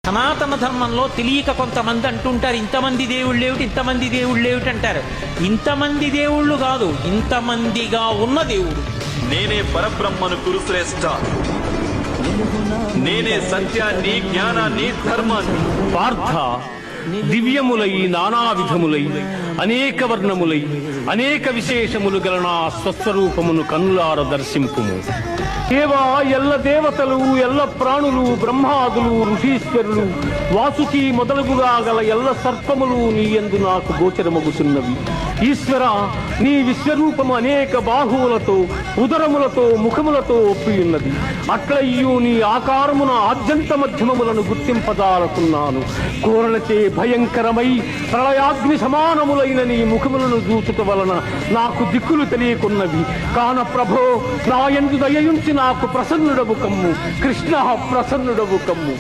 సనాతన ధర్మంలో తెలియక కొంతమంది అంటుంటారు, ఇంతమంది దేవుళ్ళు ఏమిటి, ఇంతమంది దేవుళ్ళు ఏమిటి అంటారు. ఇంతమంది దేవుళ్ళు కాదు, ఇంతమందిగా ఉన్న దేవుడు. నేనే పరబ్రహ్మను కురుశ్రేష్ఠ, నేనే సత్యాన్ని, జ్ఞానాన్ని, ధర్మాన్ని. పార్థ, దివ్యములై నానా విధములై అనేక వర్ణములై అనేక విశేషములు గల నా స్వస్వరూపమును కన్నులార దర్శింపుము. దేవా, ఎల్ల దేవతలు, ఎల్ల ప్రాణులు, బ్రహ్మాదులు, ఋషీశ్వరులు, వాసుకి మొదలుగుగా గల ఎల్ల సర్పములు నీ యందు నాకు గోచరమగుతున్నవి. ఈశ్వర, నీ విశ్వరూపము అనేక బాహువులతో, ఉదరములతో, ముఖములతో ఒప్పియున్నది. అట్లయ్యూ నీ ఆకారమున ఆద్యంత మధ్యమములను గుర్తింపదాలకున్నాను. కోరలచే భయంకరమై ప్రళయాగ్ని సమానములైన నీ ముఖములను చూచుట వలన నాకు దిక్కులు తెలియకున్నవి. కాన ప్రభో, నా యందు దయయుంచి నాకు ప్రసన్నుడవు కమ్ము. కృష్ణ, ప్రసన్నుడవు కమ్ము.